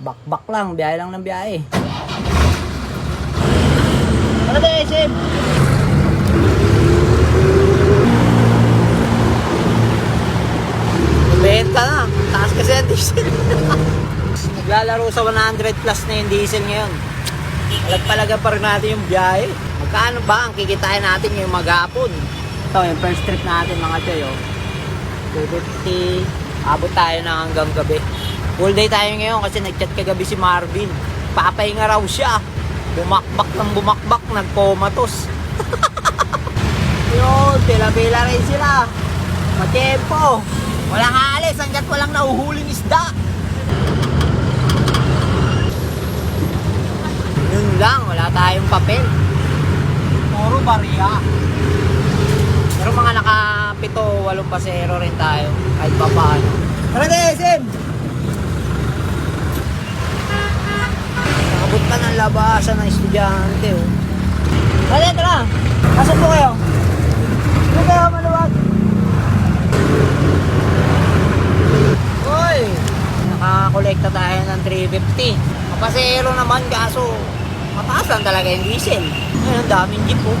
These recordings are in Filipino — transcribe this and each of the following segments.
Bakbak lang, biyahe lang ng biyahe. Ano ba SM? Benta na, taas kasi ang diesel. Naglalaro sa 100 plus na yung diesel ngayon. Palag-palagan pa rin natin yung biyahe. Magkano ba ang kikitain natin yung maghapon? Ito yung first trip natin mga choy, oh. 250. Abot tayo na hanggang gabi. Full day tayo ngayon kasi nag-chat kagabi si Marvin. Papahinga raw siya. Bumakbak ng bumakbak, nagkomatos. Yun, pila-pila rin sila. Matempo. Walang alis hanggat walang nauhuling isda. Yun lang, wala tayong papel. Puro barya. Pero mga naka-7, 8 pasero rin tayo. Kahit pa paano. Tara na, SM! Nakabot pa ng labasan ng estudyante, oh. Tara, tara! Asan po kayo? Ano kayo, maluwag? Uy! Nakakolekta tayo ng 350. Kapasero naman, kaso mataas lang talaga yung diesel. Ay, ang daming jeep, oh.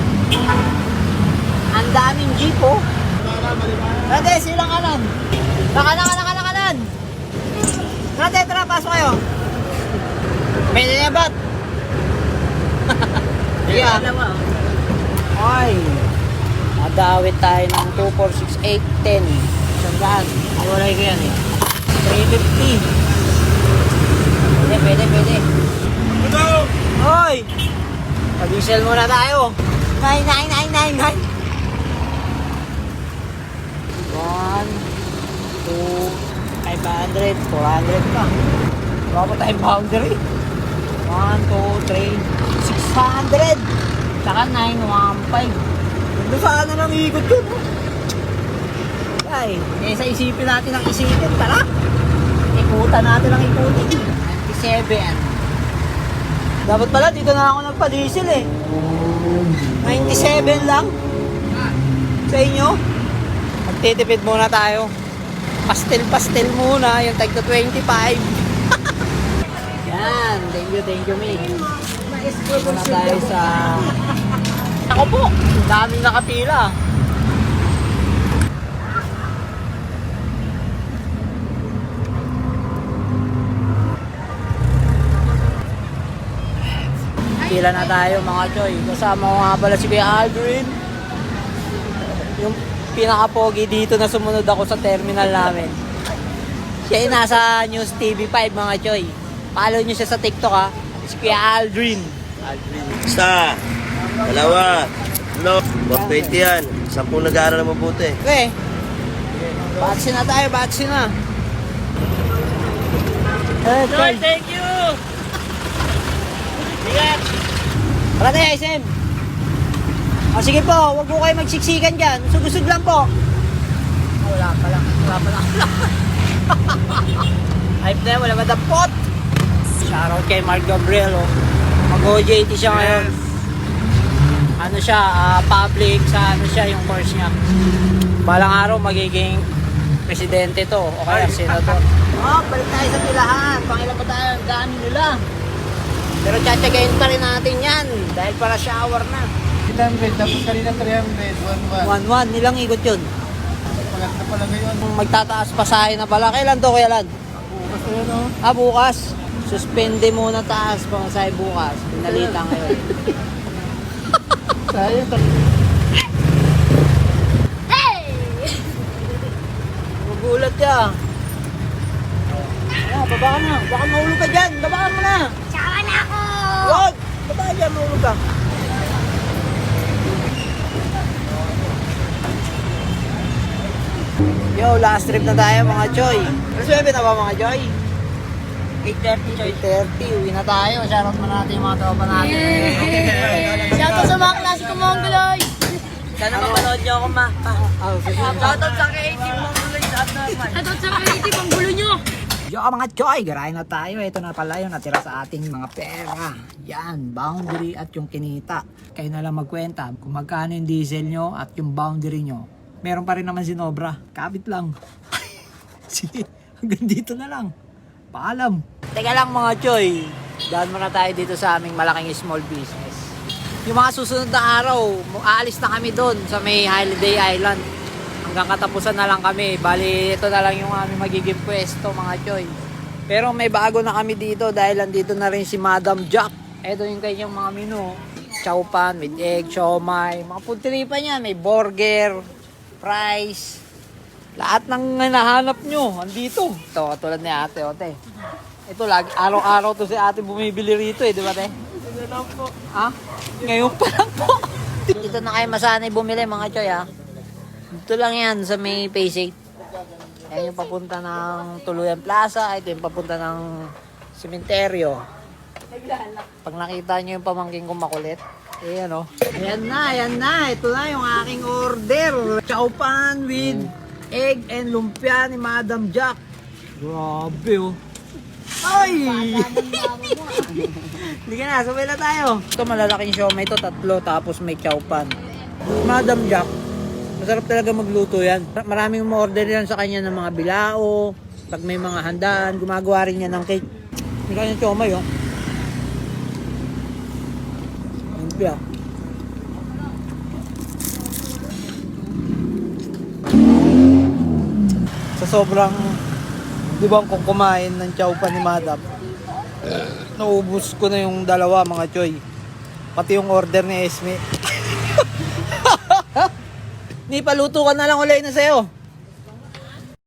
Ang daming jeep, oh. Tara, silang kanan. Kanan. Tara, pasok kayo. May nanabat. Yeah. Ay. Madawit tayo ng 2, 4, 6, 8, 10. Sandaan. Awalay ko yan eh. 350. Pwede. Hoy! Pag-diesel muna tayo. 9. 1, 2, 500, 400 pa. Wala pa tayong boundary. 1, 2, 3, 600. Saka 9, 1, 5. Doon saan na lang ikot yun? Ay, sa isipin natin ang isipin. Tara! Ikutan natin ang ikutin. 97. Dapat pala dito na ako nagpa-diesel eh. 97 lang. Sa inyo? Magtitipid muna tayo. Pastel muna, yung tag to 25. Yan, thank you, mate. Dito na tayo sa... Ako po, daming nakapila. Pila na tayo mga choy. Kasama ko nga pala si Kuya Aldrin. Yung pinaka-pogi dito na sumunod ako sa terminal namin. Siya yung nasa News TV 5 mga choy. Follow nyo siya sa TikTok ha. Si Kuya Aldrin. Isa, dalawa, no, 20 yan. 10 nag-aaral na mabuti. Okay. Batsi na tayo, batsi na. Lord, thank you! Ingat! Tara tayo, SM. O sige po, huwag po kayo magsiksikan dyan. Usog-usog lang po. Wala pa lang. Hype na yan, wala madapot. Shoutout kay Mark Gabriel, oh. Mag-OJT siya ngayon. Ano siya, public sa ano siya, yung course niya. Balang araw magiging presidente to, o kaya senador. Balik tayo sa pilahan. Pangilan pa tayo, ang dami nila. Pero tsatsagayin pa rin natin yan dahil para shower na. 800, tapos kanina 300, 1-1. 1-1, nilang ikot yun. Pagat na pala ngayon. Magtataas pasahe na pala. Kailan to, Kuya Lad? Bukas na yun, oh. Bukas. Suspende muna taas pamasahe bukas. Pinalita ngayon. Sayang. Magulat ka. Baba ka na. Baka mahulog ka dyan. Baba ka na. Tsaka na ako! Huwag! Baba ka dyan, mahulog ka. Yo, last trip na tayo mga Choy. Resuebe na ba mga Choy? 8:30 Choy. 8:30, uwi na tayo. Shoutout mo natin yung mga tropa natin. Shoutout sa mga klase ko mga guloy! Sana mapanood niyo ako ma. Shoutout sa creative mga guloy sa abnormal! Shoutout sa creative ang gulo nyo! Yo mga Choy, garayan na tayo. Ito na pala yung natira sa ating mga pera. Yan, boundary at yung kinita. Kayo na lang magkwenta kung magkano yung diesel nyo at yung boundary nyo. Meron pa rin naman sinobra. Kapit lang. Sige, hanggang dito na lang. Paalam. Teka lang mga choy. Daan muna tayo dito sa aming malaking small business. Yung mga susunod na araw, aalis na kami doon sa may Holiday Island. Hanggang katapusan na lang kami. Bali, ito na lang yung aming magiging pwesto mga choy. Pero may bago na kami dito dahil andito na rin si Madam Jack. Ito yung kanyang mga menu. Chow pan with egg, siomai, mga food tripan yan. May burger, fries. Lahat ng nahanap nyo, andito. Ito, katulad ni ate, ote. Ito, araw-araw to si ate bumibili rito di ba, te? Ngayon lang po. Ha? Ngayon pa lang po. Dito na kayo masanay bumili, mga choy, ha? Dito lang yan, sa may Pasig. Ayan yung papunta ng Tuluyan Plaza. Ito yung papunta ng Sementeryo. Pag nakita nyo yung pamangking kong makulit, ayan o. Ayan na. Ito na yung aking order. Chow pan with egg and lumpia ni Madam Jack. Grabe oh. Ay! Hindi ka na, sabay na tayo. Ito malalaking siomai ito, 3, tapos may chow pan. Madam Jack, masarap talaga magluto yan. Maraming umorder yan sa kanya ng mga bilao. Pag may mga handaan, gumagawa rin yan ng cake. May kanyang siomai oh. Lumpia. Sa sobrang dibang kong kumain ng chow pan ni Madam, naubos ko na yung 2 mga choy. Pati yung order ni Esme. Ni paluto ka na lang ulit na sa'yo.